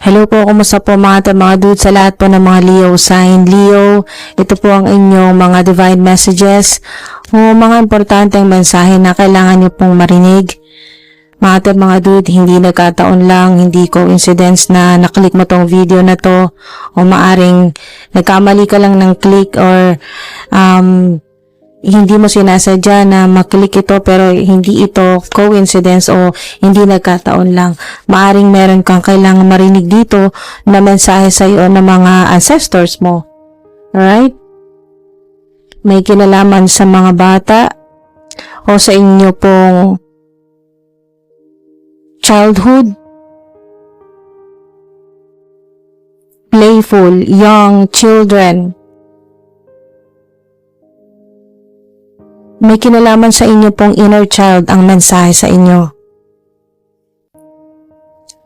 Hello po, kumusta po mga dude sa lahat po ng mga Leo sign. Leo, ito po ang inyong mga divine messages o mga importanteng mensahe na kailangan nyo pong marinig. Mga dude, hindi nagkataon lang, hindi coincidence na naklik mo tong video na to o maaring nagkamali ka lang ng click or hindi mo sinasadya na maklik ito pero hindi ito coincidence o hindi nagkataon lang. Maaring meron kang kailangan marinig dito na mensahe sa iyo ng mga ancestors mo. Alright? May kinalaman sa mga bata o sa inyo pong childhood, playful, young children. May kinalaman sa inyo pong inner child ang mensahe sa inyo.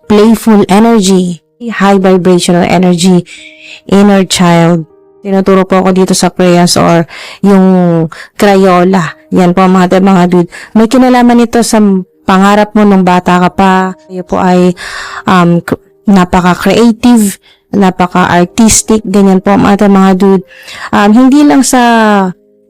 Playful energy, high vibrational energy, inner child. Tinuturo po ako dito sa crayons or yung Crayola. Yan po mga dude. May kinalaman ito sa pangarap mo nung bata ka pa. Kayo po ay napaka-creative, napaka-artistic, ganyan po mga dude. Hindi lang sa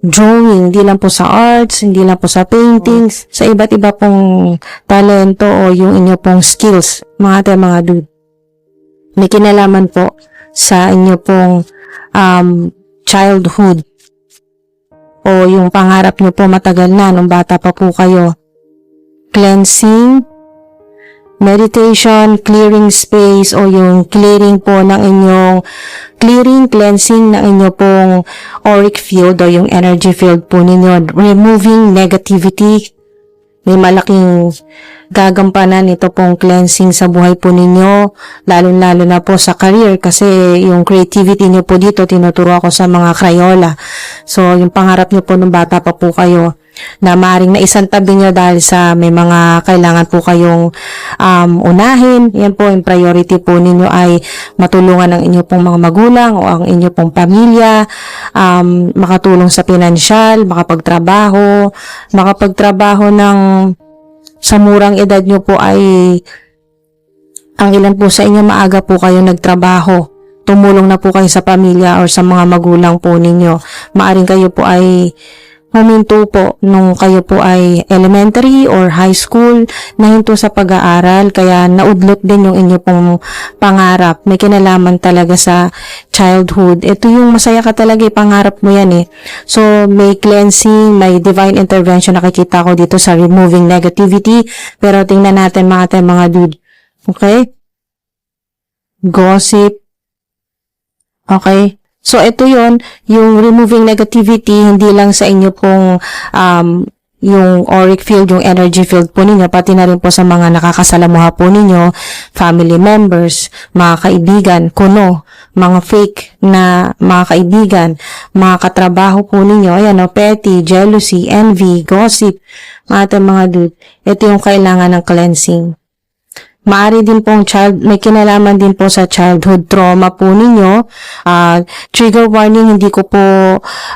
drawing, hindi lang po sa arts, hindi lang po sa paintings, sa iba't iba pong talento o yung inyo pong skills, mga dude. May kinalaman po sa inyo pong childhood o yung pangarap nyo po matagal na nung bata pa po kayo. Cleansing, meditation, clearing space o yung clearing po ng inyong cleansing ng inyo pong auric field o yung energy field po ninyo. Removing negativity. May malaking gagampanan ito pong cleansing sa buhay po ninyo, lalo na po sa career kasi yung creativity nyo po dito tinuturo ako sa mga Crayola. So, yung pangarap nyo po nung bata pa po kayo na maaaring naisantabi nyo dahil sa may mga kailangan po kayong unahin. Yan po, yung priority po ninyo ay matulungan ang inyo pong mga magulang o ang inyo pong pamilya, makatulong sa pinansyal, makapagtrabaho ng sa murang edad nyo po ay ang ilan po sa inyo maaga po kayo nagtrabaho. Tumulong na po kayo sa pamilya or sa mga magulang po ninyo. Maaring kayo po ay huminto po nung kayo po ay elementary or high school, nahinto sa pag-aaral, kaya naudlot din yung inyo pong pangarap. May kinalaman talaga sa childhood. Ito yung masaya ka talaga, pangarap mo yan eh. So, may cleansing, may divine intervention nakikita ko dito sa removing negativity. Pero tingnan natin mga dude. Okay? Gossip. Okay? So, ito yon yung removing negativity, hindi lang sa inyo pong yung auric field, yung energy field po ninyo, pati na rin po sa mga nakakasalamuha po ninyo, family members, mga kaibigan, kuno, mga fake na mga kaibigan, mga katrabaho po ninyo, ayan o, petty, jealousy, envy, gossip, mga dude. Ito yung kailangan ng cleansing. Maari din pong may kinalaman din po sa childhood trauma po ninyo. Trigger warning, hindi ko po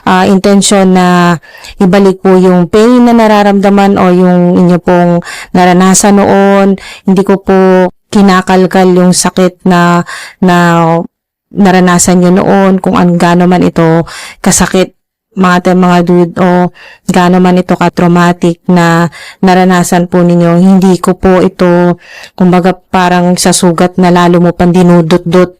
intention na ibalik po yung pain na nararamdaman o yung inyo pong naranasan noon. Hindi ko po kinakalkal yung sakit na naranasan nyo noon, kung gaano man ito kasakit mga dude o gaano man ito ka-traumatic na naranasan po ninyo. Hindi ko po ito kumbaga parang sa sugat na lalo mo pang dinudot-dot.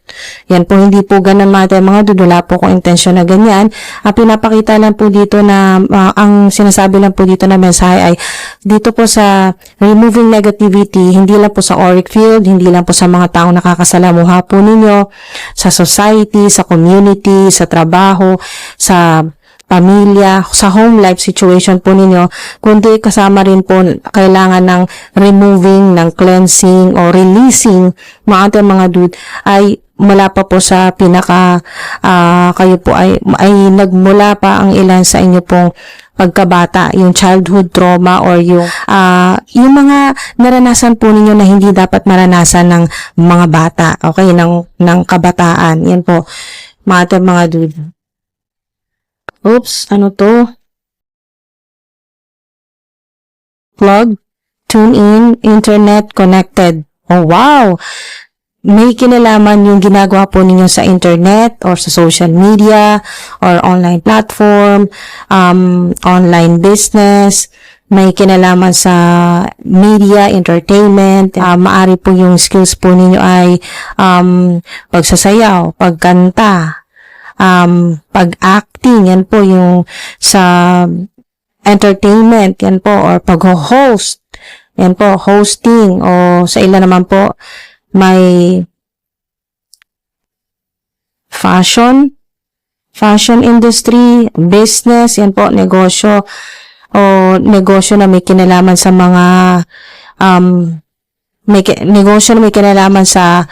Yan po, hindi po ganun mga dude. Wala po kong intensyon na ganyan. Pinapakita lang po dito na ang sinasabi lang po dito na mensahe ay dito po sa removing negativity, hindi lang po sa auric field, hindi lang po sa mga taong nakakasalamuha po ninyo, sa society, sa community, sa trabaho, sa pamilya, sa home life situation po ninyo, kundi kasama rin po kailangan ng removing, ng cleansing o releasing mga dude ay mula pa po sa pinaka kayo po ay nagmula pa ang ilan sa inyo pong pagkabata, yung childhood trauma or yung mga naranasan po ninyo na hindi dapat maranasan ng mga bata, okay, ng kabataan. Yan po mga dude. Oops, ano to? Plug, tune in, internet connected. Oh, wow! may kinalaman yung ginagawa po ninyo sa internet or sa social media or online platform, online business, may kinalaman sa media, entertainment, maari po yung skills po ninyo ay pagsasayaw, pagkanta, pag-acting, yan po yung sa entertainment, yan po, or pag-host, yan po, hosting, o sa ilan naman po, may fashion industry, business, yan po, negosyo, o negosyo na may kinalaman sa mga, negosyo na may kinalaman sa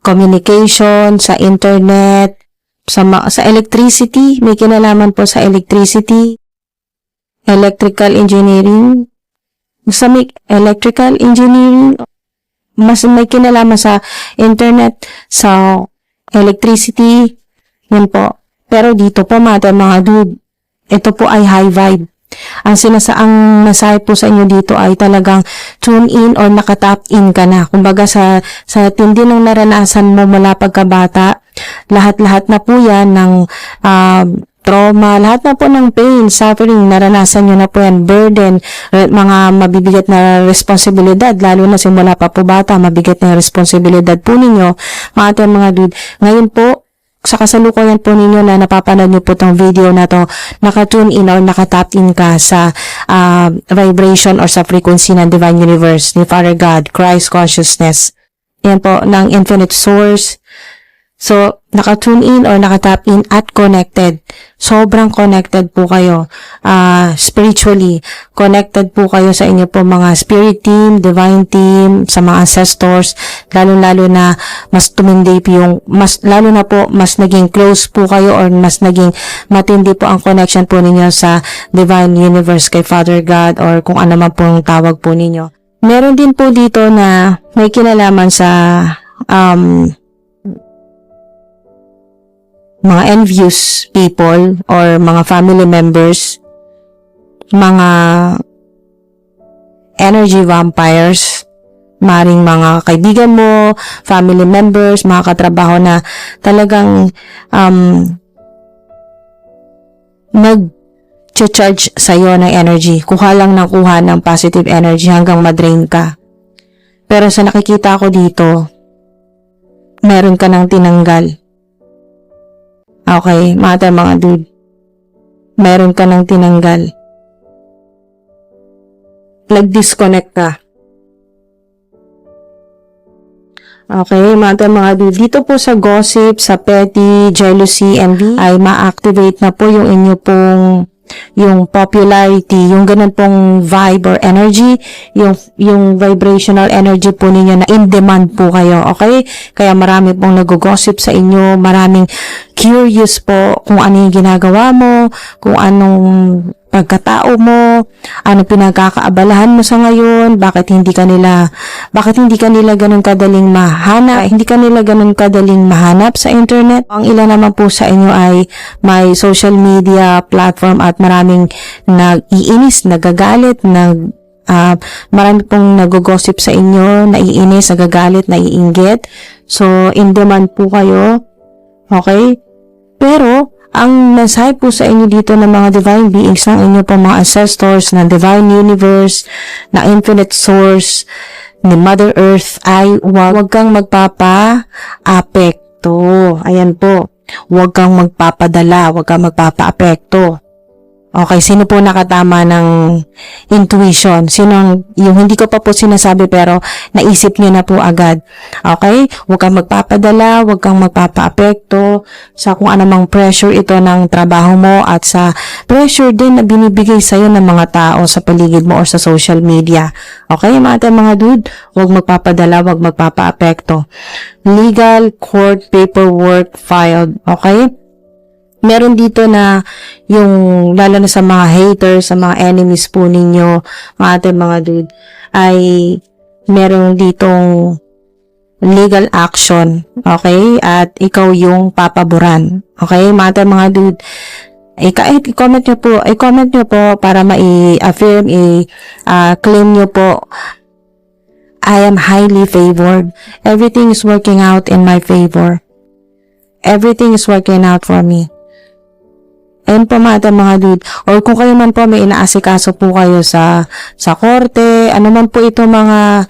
communication, sa internet, sa electricity, may kinalaman po sa electricity, electrical engineering, sa may electrical engineering, mas may kinalaman sa internet, sa electricity, yan po. Pero dito po mga dude, ito po ay high vibe. Ang mensahe po sa inyo dito ay talagang tune in or nakatap in ka na. Kumbaga sa tindi ng naranasan mo mula pagkabata, lahat-lahat na po yan ng trauma, lahat na po ng pain, suffering, naranasan nyo na po yan, burden, mga mabibigat na responsibilidad, lalo na simula pa po bata, mabigat na responsibilidad po ninyo, mga dude. Ngayon po, sa kasalukuyan po ninyo na napapanood nyo po tong video na to, naka-tune in or naka-tap in ka sa vibration or sa frequency ng Divine Universe, ni Father God, Christ Consciousness, yan po, ng Infinite Source. So, naka-tune in or naka-tap in at connected. Sobrang connected po kayo. Spiritually, connected po kayo sa inyo po mga spirit team, divine team, sa mga ancestors, lalo-lalo na mas tumindi po lalo na po mas naging close po kayo or mas naging matindi po ang connection po ninyo sa Divine Universe kay Father God or kung ano man pong tawag po ninyo. Meron din po dito na may kinalaman sa mga envious people or mga family members, mga energy vampires, maring mga kaibigan mo, family members, mga katrabaho na talagang nag-charge sa'yo ng energy. Kuha lang ng kuha ng positive energy hanggang madrain ka. Pero sa nakikita ko dito, meron ka ng tinanggal. Okay, mga dude. Meron ka ng tinanggal. Nag-disconnect ka. Okay, mga dude. Dito po sa gossip, sa petty, jealousy, envy, ay ma-activate na po yung inyo pong yung popularity, yung ganun pong vibe or energy, yung vibrational energy po ninyo na in demand po kayo, okay? Kaya marami pong nag-gossip sa inyo, maraming curious po kung ano yung ginagawa mo, kung anong pagkatao mo, ano pinagkakaabalahan mo sa ngayon, bakit hindi ka nila ganun kadaling mahanap sa internet. Ang ilan naman po sa inyo ay may social media platform at maraming nag-iinis, nagagalit, marami pong nag-gossip sa inyo, naiinis, nagagalit, naiinggit. So, in demand po kayo. Okay? Pero, ang mensahe po sa inyo dito ng mga divine beings, ng inyo po mga ancestors, ng divine universe, na infinite source, ni Mother Earth, ay wag kang magpapa-apekto. Ayan po. Wag kang magpapadala, wag kang magpapa-apekto. Okay, sino po nakatama ng intuition? Sino yung hindi ko pa po sinasabi pero naisip niyo na po agad. Okay? Huwag kang magpapadala, huwag kang magpapaapekto sa kung anumang pressure ito ng trabaho mo at sa pressure din na binibigay sa'yo ng mga tao sa paligid mo or sa social media. Okay, mga dude? Huwag magpapadala, huwag magpapaapekto. Legal court paperwork filed. Okay? Meron dito na yung lalo na sa mga haters, sa mga enemies po ninyo, mga dude, ay meron ditong legal action, okay? At ikaw yung papaboran, okay? Mga dude, i-comment nyo po para ma-affirm, i-claim nyo po I am highly favored. Everything is working out in my favor. Everything is working out for me. Ayun po mga dude. Or kung kayo man po may inaasikaso po kayo sa korte, ano man po ito mga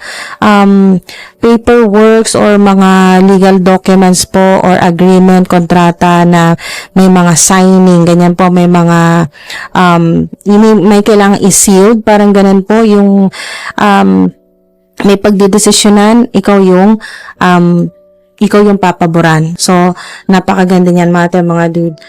paperworks or mga legal documents po or agreement, kontrata na may mga signing, ganyan po, may mga may kailangang i-sealed, parang ganun po yung may pagdidesisyonan, ikaw yung papaboran. So, napakaganda niyan mga dude.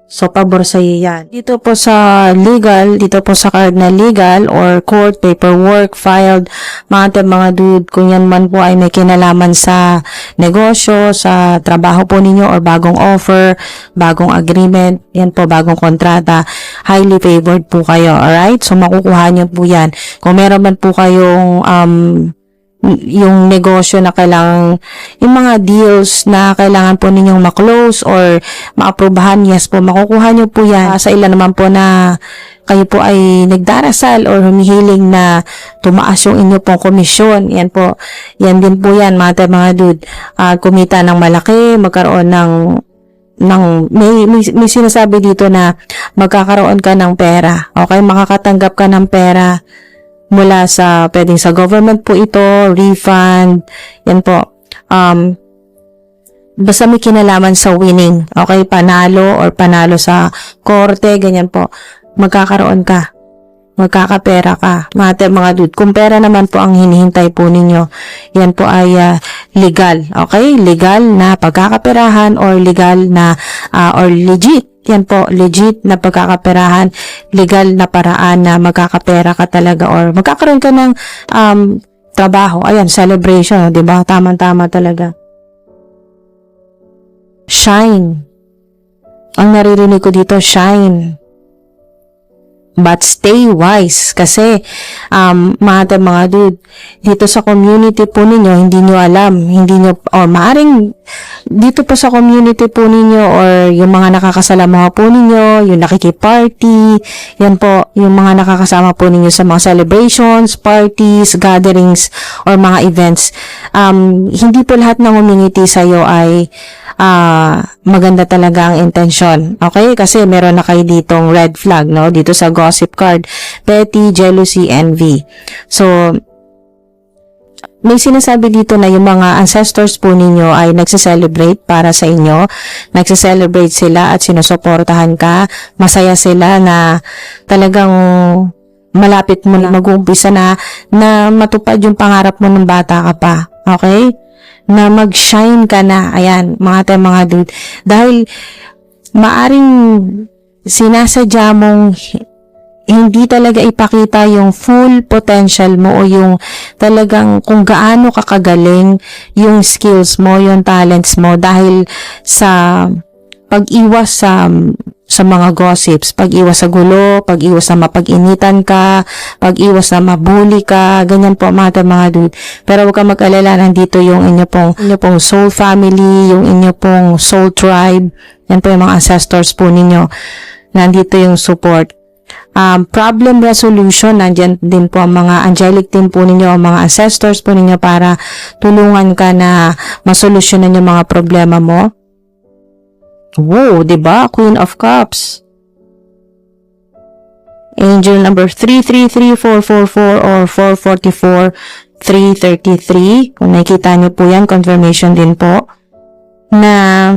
So, pabor sa iyo yan. Dito po sa legal, dito po sa card na legal or court, paperwork, filed, mga dude, kung yan man po ay may kinalaman sa negosyo, sa trabaho po ninyo or bagong offer, bagong agreement, yan po, bagong kontrata, highly favored po kayo, alright? So, makukuha nyo po yan. Kung meron man po kayong yung negosyo na kailangan, yung mga deals na kailangan po ninyong ma-close or ma-aprobahan, yes po, makukuha nyo po yan. Sa ilan naman po na kayo po ay nagdarasal or humihiling na tumaas yung inyo pong komisyon, yan po, yan din po yan mga dude, kumita ng malaki, magkaroon ng may sinasabi dito na magkakaroon ka ng pera, okay, makakatanggap ka ng pera mula sa, pwedeng sa government po ito, refund, yan po. Basta may kinalaman sa winning, okay, panalo or panalo sa korte, ganyan po, magkakaroon ka, magkakapera ka, mga dude. Kung pera naman po ang hinihintay po ninyo, yan po ay legal, okay, legal na pagkakaperahan or legal na, or legit, yan po, legit na pagkakaperahan, legal na paraan na magkakapera ka talaga or magkakaroon ka ng trabaho. Ayan, celebration, di ba? Tama-tama talaga. Shine. Ang naririnig ko dito, shine. But stay wise kasi mga dude, dito sa community po ninyo, hindi nyo alam, hindi nyo, or maaring dito po sa community po ninyo or yung mga nakakasalamuha po ninyo, yung nakikiparty, yan po, yung mga nakakasama po ninyo sa mga celebrations, parties, gatherings, or mga events. Hindi po lahat ng humingiti sa'yo ay maganda talaga ang intensyon. Okay? Kasi meron na kayo ditong red flag, no? Dito sa gossip card. Petty, jealousy, envy. So, may sinasabi dito na yung mga ancestors po ninyo ay nagse-celebrate para sa inyo. Nagse-celebrate sila at sinusuportahan ka. Masaya sila na talagang malapit mo na mag-uumpisa na matupad yung pangarap mo ng bata ka pa. Okay? Na mag-shine ka na. Ayan, mga dude. Dahil maaring sinasadya mong hindi talaga ipakita yung full potential mo o yung talagang kung gaano kakagaling yung skills mo, yung talents mo dahil sa pag-iwas sa mga gossips, pag-iwas sa gulo, pag-iwas sa mapag-initan ka, pag-iwas na mabuli ka, ganyan po mga dude. Pero huwag kang mag-alala, nandito yung inyo pong soul family, yung inyo pong soul tribe, yan po yung mga ancestors po ninyo. Nandito yung support. Problem resolution, nandyan din po ang mga angelic team po ninyo, ang mga ancestors po ninyo para tulungan ka na masolusyonan yung mga problema mo. Wow, diba? Queen of Cups. Angel number 333444 or 444-333. Kung nakikita nyo po yan, confirmation din po na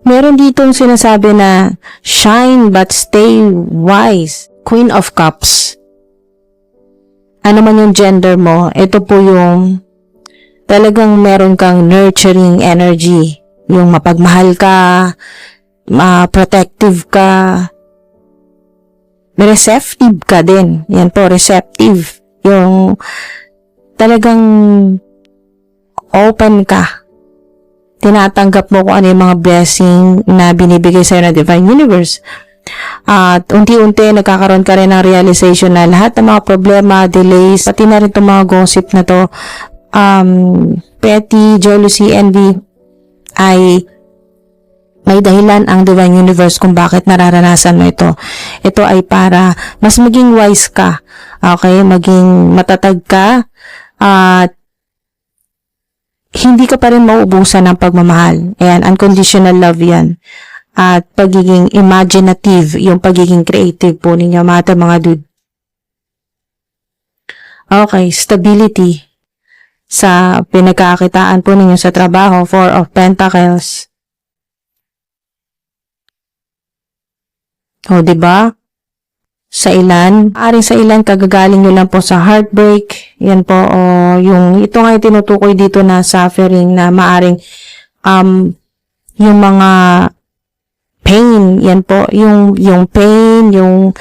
meron ditong sinasabi na shine but stay wise. Queen of Cups. Ano man yung gender mo, ito po yung talagang meron kang nurturing energy. Yung mapagmahal ka, protective ka, receptive ka din. Yan po, receptive. Yung talagang open ka. Tinatanggap mo kung ano yung mga blessing na binibigay sa'yo ng Divine Universe. At unti-unti nagkakaroon ka rin ng realization na lahat ng mga problema, delays, pati na rin itong mga gossip na to, petty, jealousy, envy, ay May dahilan ang Divine Universe kung bakit nararanasan mo ito. Ito ay para mas maging wise ka. Okay? Maging matatag ka. At hindi ka pa rin mauubusan ng pagmamahal. Ayan, unconditional love yan. At pagiging imaginative, yung pagiging creative po ninyo, mga dude. Okay, stability sa pinagkakitaan po ninyo sa trabaho, Four of Pentacles. O, diba? Sa ilan, maaring sa ilan, kagagaling nyo lang po sa heartbreak. Yan po, o yung, ito nga yung tinutukoy dito na suffering na maaring, yung mga pain, yan po, yung pain, yung,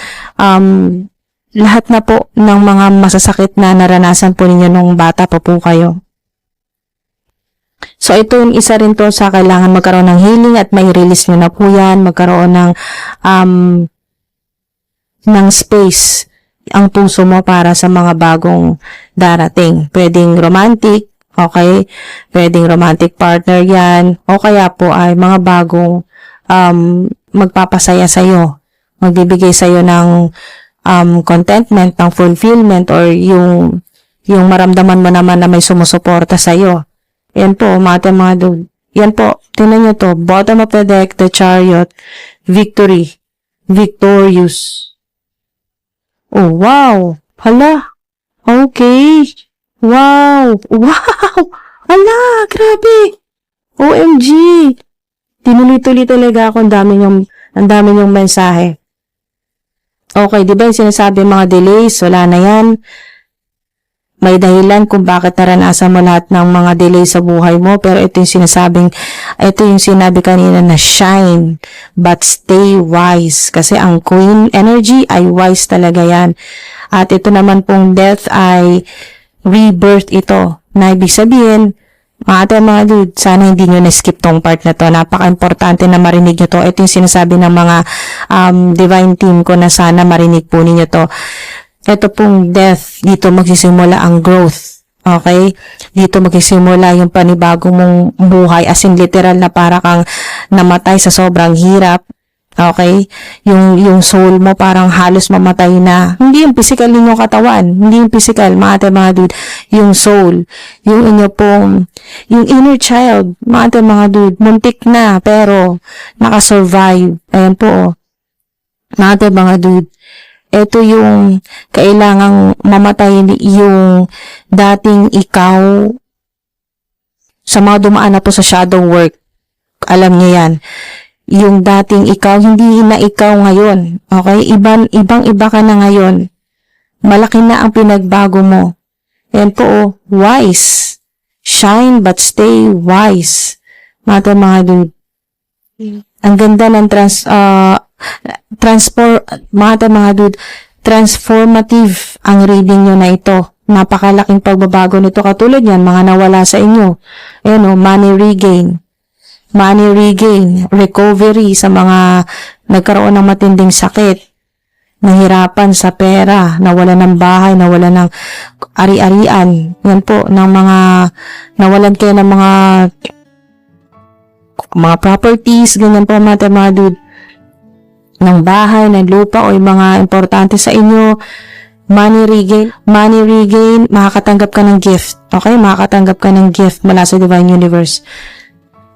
lahat na po ng mga masasakit na naranasan po ninyo nung bata pa po kayo. So, ito yung isa rin to sa kailangan magkaroon ng healing at may release nyo na po yan, magkaroon ng space ang puso mo para sa mga bagong darating. Pwedeng romantic, okay? Pwedeng romantic partner yan, o kaya po ay mga bagong magpapasaya sa'yo, magbibigay sa'yo ng contentment, ng fulfillment, or yung maramdaman mo naman na may sumusuporta sa'yo. Yan po, mga dude. Yan po, tingnan nyo to, bottom of the deck, the Chariot, victory, victorious. Oh, wow! Hala! Okay! Wow! Wow! Hala! Grabe! OMG! Tinuloy-tuloy talaga ako, ang dami niyong mensahe. Okay, di ba yung sinasabi mga delays? Wala na yan. May dahilan kung bakit naranasan mo lahat ng mga delays sa buhay mo, pero ito yung sinabi kanina na shine, but stay wise. Kasi ang Queen energy ay wise talaga yan. At ito naman pong death ay rebirth ito. Na ibig sabihin, mga dude, sana hindi nyo na-skip tong part na to. Napaka-importante na marinig nyo to. Ito yung sinasabi ng mga divine team ko na sana marinig po ninyo to. Ito pong death, dito magsisimula ang growth. Okay? Dito magsisimula yung panibago mong buhay, as in literal na para kang namatay sa sobrang hirap. Okay? Yung soul mo parang halos mamatay na. Hindi yung physical ninyong katawan. Hindi yung physical, mga dude. Yung soul. Yung inyo pong, yung inner child, mga dude. Muntik na, pero nakasurvive. Ayan po, mga dude. Ito yung kailangang mamatay yung dating ikaw sa mga dumaan na po sa shadow work. Alam niyo yan. Yung dating ikaw, hindi na ikaw ngayon. Okay? Ibang-iba ka na ngayon. Malaki na ang pinagbago mo. Yan po, wise. Shine but stay wise. Mga dude. Ang ganda ng mga dude, transformative ang reading nyo na ito. Napakalaking pagbabago nito. Katulad yan, mga nawala sa inyo. Ayan o, money regain, recovery sa mga nagkaroon ng matinding sakit, nahirapan sa pera, nawalan ng bahay, nawalan ng ari-arian. Yan po, ng mga, nawalan kayo ng mga properties, ganyan po mga dude, ng bahay, ng lupa, o yung mga importante sa inyo. Money regain, makakatanggap ka ng gift. Okay? Makakatanggap ka ng gift mula sa Divine Universe.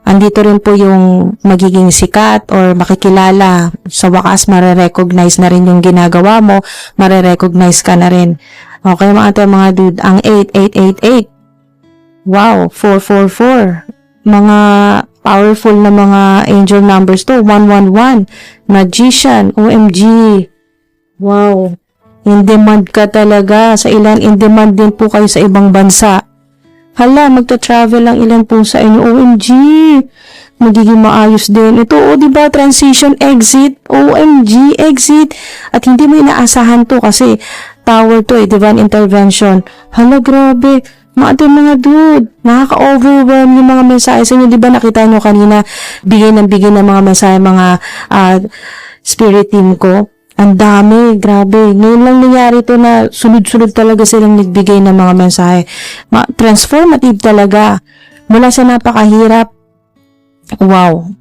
Andito rin po yung magiging sikat or makikilala. Sa wakas, marirecognize na rin yung ginagawa mo. Marirecognize ka na rin. Okay, mga dude, ang 8888. Wow, 444. Mga powerful na mga angel numbers to. 111. Magician, OMG. Wow. In demand ka talaga. Sa ilan, in demand din po kayo sa ibang bansa. Hala, magta-travel lang ilan po sa inyo. OMG. Magiging maayos din. Ito, diba, transition, exit. OMG, exit. At hindi mo inaasahan to kasi tower to, divine intervention. Hala, grabe. Mga dude, nakaka-overwhelm yung mga mensahe sa inyo. Diba nakita nyo kanina, bigay ng mga mensahe, mga spirit team ko. Ang dami, grabe. Ngayon lang nangyari to na sunod-sunod talaga silang nagbigay ng mga mensahe. Transformative talaga. Mula sa napakahirap. Wow.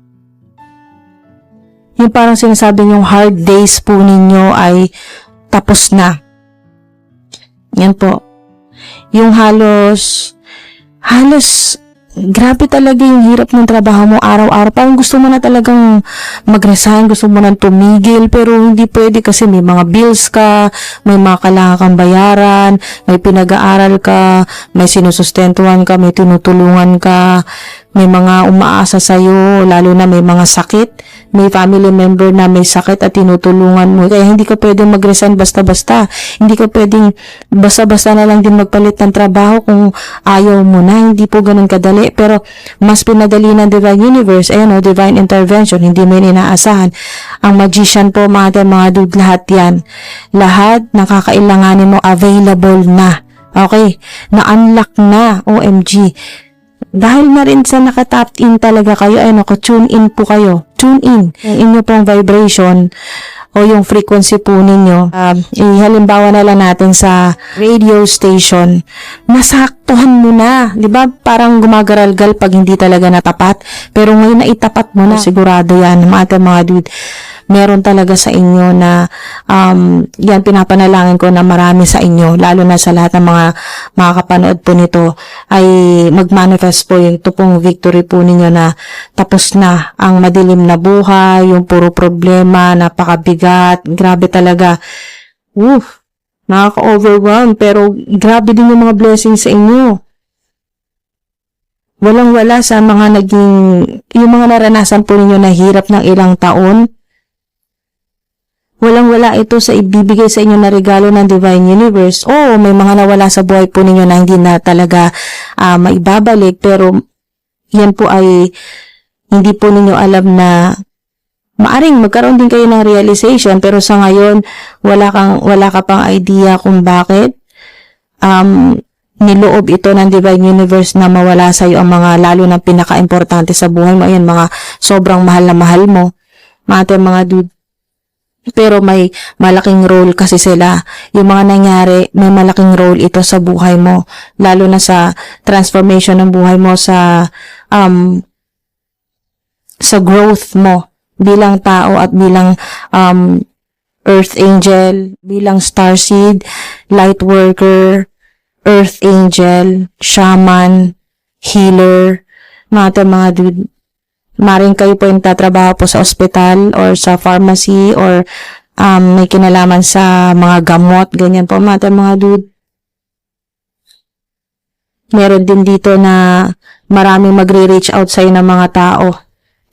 yung parang sinasabi yung hard days po ninyo ay tapos na. Yan po. Yung halos, grabe talaga yung hirap ng trabaho mo araw-araw. Parang gusto mo na talagang mag-resign, gusto mo na tumigil, pero hindi pwede kasi may mga bills ka, may mga kailangan kang bayaran, may pinag-aaral ka, may sinusustentuhan ka, may tinutulungan ka, may mga umaasa sa'yo, lalo na may mga sakit, may family member na may sakit at tinutulungan mo. Kaya hindi ka pwedeng mag-resign basta-basta. Hindi ka pwedeng basta-basta na lang din magpalit ng trabaho kung ayaw mo na. Hindi po ganun kadali. Pero mas pinadali ng Divine Universe, Divine Intervention, hindi mo inaasahan. Ang magician po, mga dude, lahat yan. Lahat ng kakailanganin mo available na. Okay? Na-unlock na. OMG. Dahil na rin sa nakatapped in talaga kayo, tune in po kayo. Tune in. Yung inyo pong vibration o yung frequency po ninyo. Halimbawa na lang natin sa radio station, nasaktuhan mo na. Diba? Parang gumagaralgal pag hindi talaga natapat. Pero ngayon na itapat mo na. Sigurado yan, mga dude. Meron talaga sa inyo na yan pinapanalangin ko na marami sa inyo, lalo na sa lahat ng mga makakapanood po nito ay mag-manifest po yung pong victory po ninyo na tapos na ang madilim na buhay, yung puro problema, napakabigat, grabe talaga. Nakaka-overwhelm, pero grabe din yung mga blessings sa inyo. Walang-wala sa mga yung mga naranasan po ninyo na hirap ng ilang taon. Walang-wala ito sa ibibigay sa inyo na regalo ng Divine Universe. May mga nawala sa buhay po ninyo na hindi na talaga maibabalik, pero yan po ay hindi po ninyo alam na maaring magkaroon din kayo ng realization, pero sa ngayon wala ka pang idea kung bakit niloob ito ng Divine Universe na mawala sa iyo ang mga lalo na pinaka-importante sa buhay mo. Ayan, mga sobrang mahal na mahal mo. Mga dude. Pero may malaking role kasi sila. Yung mga nangyari, may malaking role ito sa buhay mo. Lalo na sa transformation ng buhay mo, sa growth mo bilang tao at bilang earth angel, bilang starseed, light worker, earth angel, shaman, healer, mga dude. Maring kayo po yung tatrabaho po sa ospital or sa pharmacy or may kinalaman sa mga gamot, ganyan po mga dude. Meron din dito na maraming magre-reach out sa'yo ng mga tao.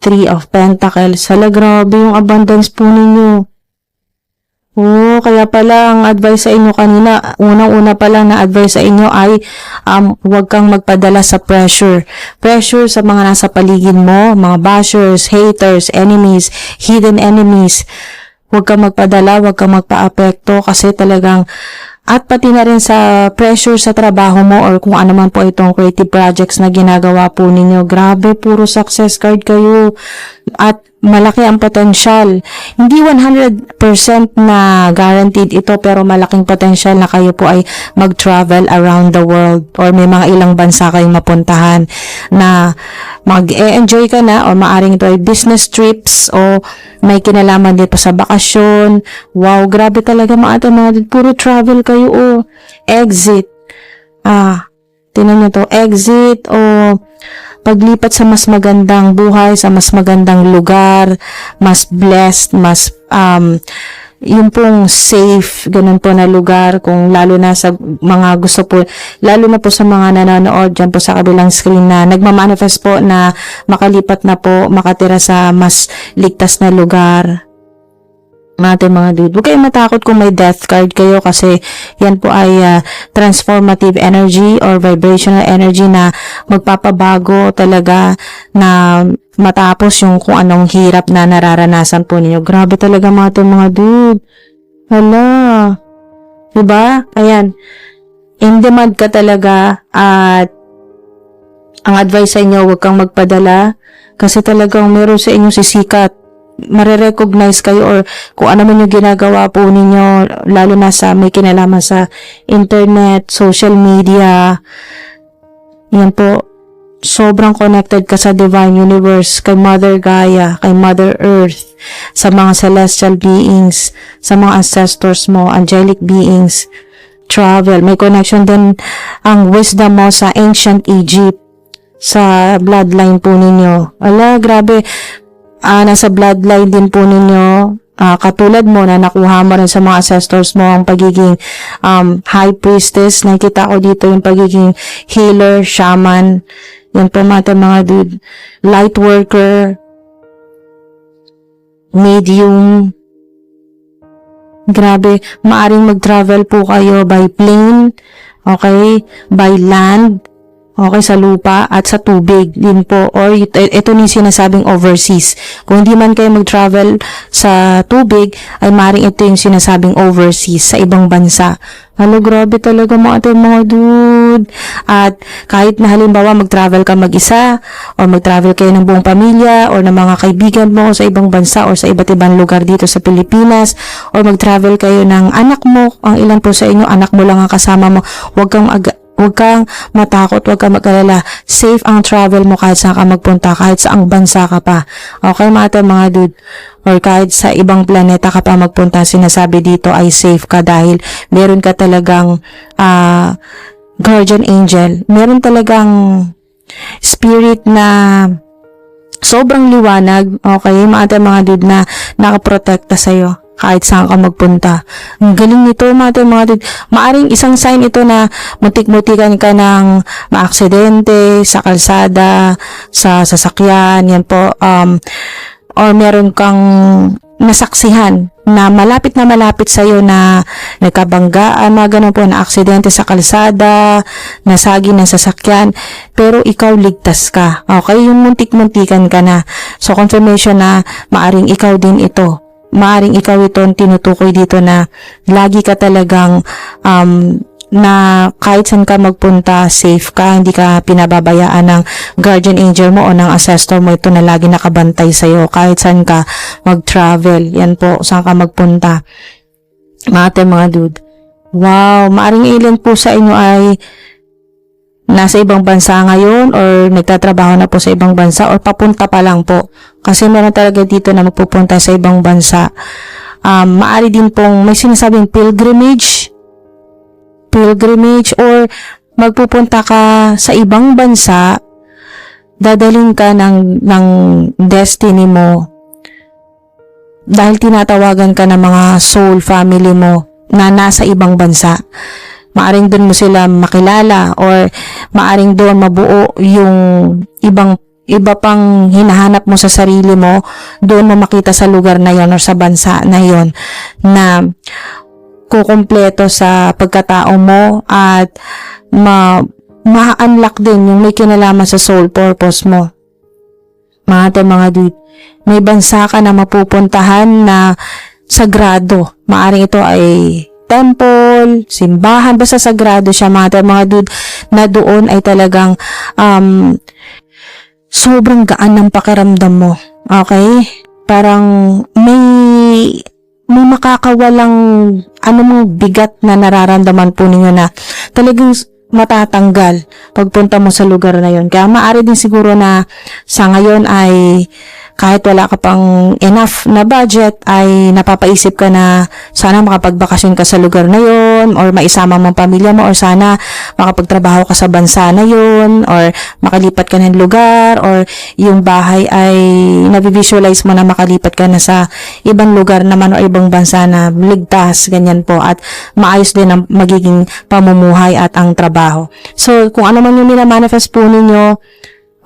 3 of Pentacles. Hala, grabe yung abundance po ninyo. Kaya pala ang advice sa inyo kanina, unang-una pa lang na advice sa inyo ay huwag kang magpadala sa pressure. Pressure sa mga nasa paligid mo, mga bashers, haters, enemies, hidden enemies. Huwag kang magpadala, huwag kang magpa-apekto kasi talagang at pati na rin sa pressure sa trabaho mo or kung ano man po itong creative projects na ginagawa po ninyo. Grabe, puro success card kayo. At malaki ang potensyal. Hindi 100% na guaranteed ito pero malaking potensyal na kayo po ay mag-travel around the world or may mga ilang bansa kayong mapuntahan na mag-e-enjoy ka na o maaring ito ay business trips o may kinalaman dito sa bakasyon. Wow, grabe talaga mga puro travel kayo exit. Tingnan nyo to, exit o paglipat sa mas magandang buhay, sa mas magandang lugar, mas blessed, mas yung pong safe, ganun po na lugar, kung lalo na sa mga gusto po, lalo na po sa mga nanonood dyan po sa kabilang screen na nagmamanifest po na makalipat na po, makatira sa mas ligtas na lugar. Mga dude, huwag kayong matakot kung may death card kayo kasi yan po ay transformative energy or vibrational energy na magpapabago talaga na matapos yung kung anong hirap na nararanasan po ninyo. Grabe talaga mga dude. Hala. Diba? Ayan. In demand ka talaga at ang advice sa inyo, huwag kang magpadala kasi talagang meron sa inyong sisikat. Marirecognize kayo or kung ano man yung ginagawa po ninyo, lalo na sa may kinalaman sa internet, social media. Yan po. sobrang connected ka sa Divine Universe, kay Mother Gaia, kay Mother Earth, sa mga celestial beings, sa mga ancestors mo, angelic beings, travel. May connection din ang wisdom mo sa ancient Egypt, sa bloodline po ninyo. Ala, grabe. Nasa bloodline din po ninyo. Katulad mo na nakuha mo rin sa mga ancestors mo ang pagiging high priestess. Nakita ko dito yung pagiging healer, shaman. Yan po mga dude. Light worker, medium. Grabe, maaring mag-travel po kayo by plane, okay, by land, okay, sa lupa at sa tubig din po, or ito ni sinasabing overseas. Kung hindi man kayo mag-travel sa tubig, ay maaaring ito yung sinasabing overseas, sa ibang bansa. Halo, grabe talaga mga dude. At kahit na halimbawa mag-travel ka mag-isa, or mag-travel kayo ng buong pamilya, or ng mga kaibigan mo sa ibang bansa, or sa iba't ibang lugar dito sa Pilipinas, or mag-travel kayo ng anak mo, ang ilan po sa inyo, anak mo lang ang kasama mo, huwag kang matakot, huwag kang mag-alala. Safe ang travel mo kahit saan ka magpunta, kahit saang bansa ka pa. Okay, mga dude? Or kahit sa ibang planeta ka pa magpunta, sinasabi dito ay safe ka dahil meron ka talagang guardian angel. Meron talagang spirit na sobrang liwanag, okay, mga dude, na nakaprotekta sa'yo kahit saan ka magpunta. Ang galing nito, mga dude. Maaring isang sign ito na mutik-mutikan ka ng maaksidente sa kalsada, sa sasakyan, yan po, or meron kang nasaksihan na malapit sa'yo na nagkabanggaan, mga ganun po, na aksidente sa kalsada, nasagi ng sasakyan, pero ikaw ligtas ka. Okay, yung muntik-muntikan ka na. So, confirmation na maaring ikaw din ito. Maaring ikaw ito tinutukoy dito na lagi ka talagang na kahit saan ka magpunta, safe ka, hindi ka pinababayaan ng guardian angel mo o ng ancestor mo ito na lagi nakabantay sa'yo kahit saan ka mag-travel. Yan po, saan ka magpunta. Mga dude. Wow, maaring ilan po sa inyo ay nasa ibang bansa ngayon or nagtatrabaho na po sa ibang bansa or papunta pa lang po. Kasi meron talaga dito na magpupunta sa ibang bansa. Maari din pong may sinasabing pilgrimage or magpupunta ka sa ibang bansa, dadaling ka ng destiny mo dahil tinatawagan ka ng mga soul family mo na nasa ibang bansa. Maaring doon mo sila makilala or maaring doon mabuo yung iba pang hinahanap mo sa sarili mo, doon mo makita sa lugar na yon or sa bansa na yon na kukumpleto sa pagkatao mo at ma-unlock din yung may kinalaman sa soul purpose mo. Mga dude, may bansa ka na mapupuntahan na sagrado. Maaring ito ay temple, simbahan, basta sagrado siya, mga dude, na doon ay talagang sobrang gaan ng pakiramdam mo. Okay? Parang may makakawalang anumang bigat na nararamdaman po ninyo na talagang matatanggal pagpunta mo sa lugar na yon. Kaya maaari din siguro na sa ngayon ay kahit wala ka pang enough na budget, ay napapaisip ka na sana makapagbakasyon ka sa lugar na yon or maisama mo ang pamilya mo, or sana makapagtrabaho ka sa bansa na yon or makalipat ka ng lugar, or yung bahay ay nabivisualize mo na makalipat ka na sa ibang lugar naman o ibang bansa na ligtas, ganyan po, at maayos din ang magiging pamumuhay at ang trabaho. So, kung ano man yung minamanifest po ninyo,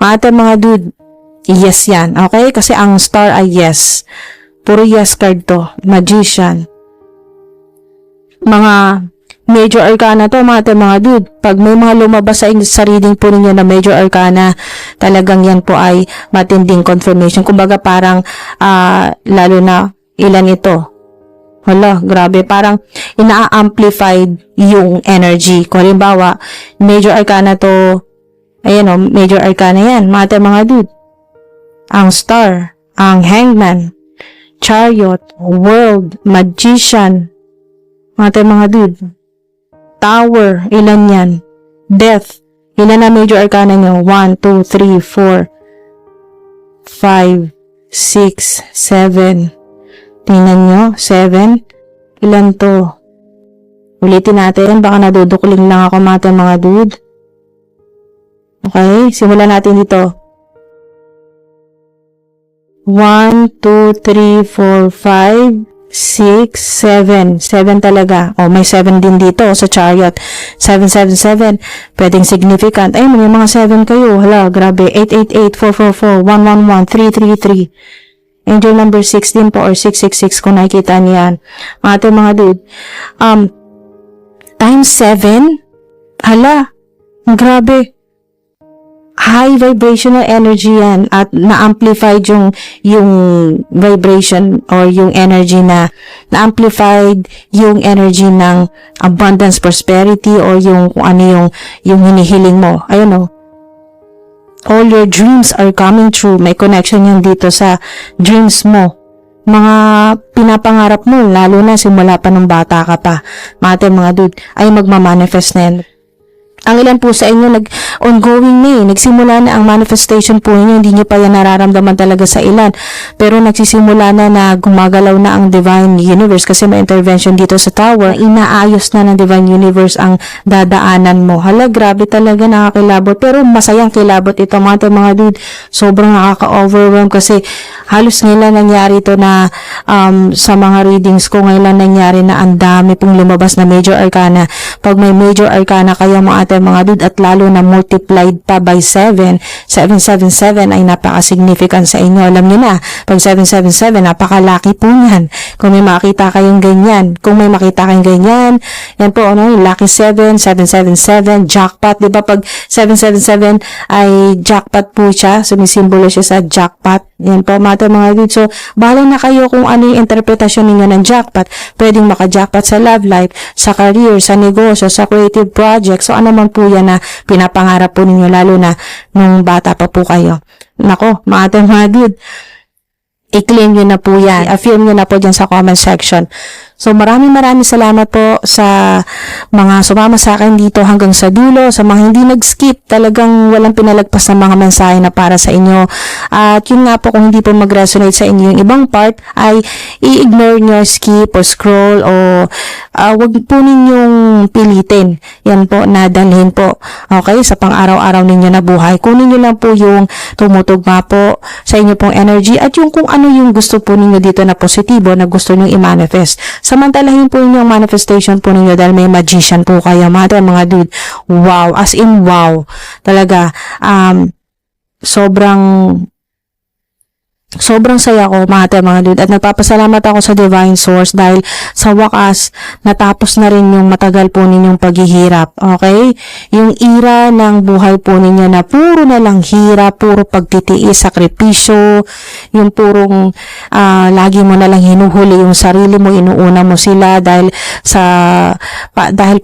mga dude, yes yan, okay? Kasi ang star ay yes. Puro yes card to. Magician. Mga major arcana to, mga dude. Pag may mga lumabas sa reading po ninyo na major arcana, talagang yan po ay matinding confirmation. Kumbaga parang, lalo na ilan ito. Hala, grabe. Parang ina-amplified yung energy. Kung halimbawa, major arcana to, ayan o, major arcana yan, mga dude. Ang star, ang hangman, chariot, world, magician, mga dude, tower, ilan yan, death, Ilan na major arcana nyo? 1, 2, 3, 4, 5, 6, 7. Tingnan nyo, 7. Ilan to? Ulitin natin, baka nadudukling lang ako mga dude. Okay, simulan natin dito. 1, 2, 3, 4, 5, 6, 7. 7 talaga. O, may 7 din dito sa chariot. 7, 7, 7. Pwedeng significant. Ay, may mga 7 kayo. Hala, grabe. 8, 8, 8, 4, 4, 4, 1, 1, 1, 3, 3, 3. Angel number 16 po or 666 kung nakikita niyan. Mga dude. Times 7. Hala, grabe. High vibrational energy yan at na-amplified yung vibration or yung energy na-amplified yung energy ng abundance, prosperity or yung kung ano yung hinihiling mo. Ayun o. All your dreams are coming true. May connection yan dito sa dreams mo. Mga pinapangarap mo, lalo na simula pa nung bata ka pa. Mga dude, ay magmamanifest na yan. Ang ilan po sa inyo ongoing na nagsimula na ang manifestation po ninyo, hindi nyo pa yan nararamdaman talaga sa ilan, pero nagsisimula na gumagalaw na ang Divine Universe kasi may intervention dito sa tower, inaayos na ng Divine Universe ang dadaanan mo. Hala, grabe talaga, nakakilabot, pero masayang kilabot ito mga dude, sobrang nakaka-overwhelm kasi halos ngayon nangyari ito na sa mga readings ko ngayon nangyari na ang dami pong lumabas na major arcana. Pag may major arcana kaya mga dude at lalo na multiplied pa by 7, 777 ay napaka-significant sa inyo. Alam niyo na, pag 777, napaka-lucky po yan. Kung may makita kayong ganyan, yan po, yung lucky 7, 777, jackpot, di ba pag 777 ay jackpot po siya, sumisimbolo siya sa jackpot. Yan po, mga dude. So, bahala na kayo kung ano yung interpretasyon ninyo ng jackpot. Pwedeng maka-jackpot sa love life, sa career, sa negosyo, sa creative project. So, ano man po yan na pinapangarap po ninyo, lalo na nung bata pa po kayo. Nako, mga dude, i-claim nyo na po yan. Affirm nyo na po dyan sa comment section. So, maraming salamat po sa mga sumama sa akin dito hanggang sa dulo. Sa mga hindi nag-skip, talagang walang pinalagpas na mga mensahe na para sa inyo. At yun nga po, kung hindi po mag-resonate sa inyo yung ibang part, ay i-ignore nyo, skip o scroll o wag po ninyong pilitin. Yan po, nadalhin po. Okay, sa pang-araw-araw ninyo na buhay. Kunin nyo lang po yung tumutugma po sa inyo pong energy at yung kung ano yung gusto po ninyo dito na positibo na gusto nyo i-manifest. Samantalahin po ninyo ang manifestation po ninyo dahil may magician po kayo, mga dude. Wow, as in wow. Talaga, sobrang saya ko mga dude at nagpapasalamat ako sa Divine Source dahil sa wakas natapos na rin yung matagal po ninyong paghihirap. Okay? Yung era ng buhay po ninyo na puro na lang hirap, puro pagtitiis, sakripisyo, yung purong lagi mo na lang hinuhuli yung sarili mo, inuuna mo sila dahil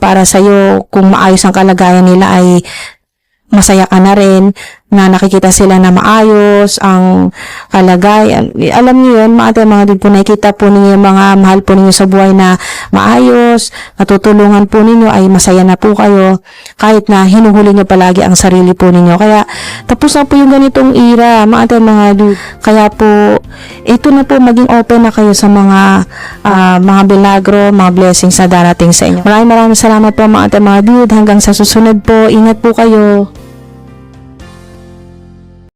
para sa iyo kung maayos ang kalagayan nila ay masaya ka na rin na nakikita sila na maayos ang kalagayan. Alam niyo yun, mga dude po, nakikita po ninyo yung mga mahal po ninyo sa buhay na maayos, natutulungan po ninyo, ay masaya na po kayo kahit na hinuhuli nyo palagi ang sarili po ninyo. Kaya tapos na po yung ganitong era, mga dude. Kaya po ito na po, maging open na kayo sa mga milagro, mga blessings na darating sa inyo. Maraming salamat po mga dude. Hanggang sa susunod po, ingat po kayo.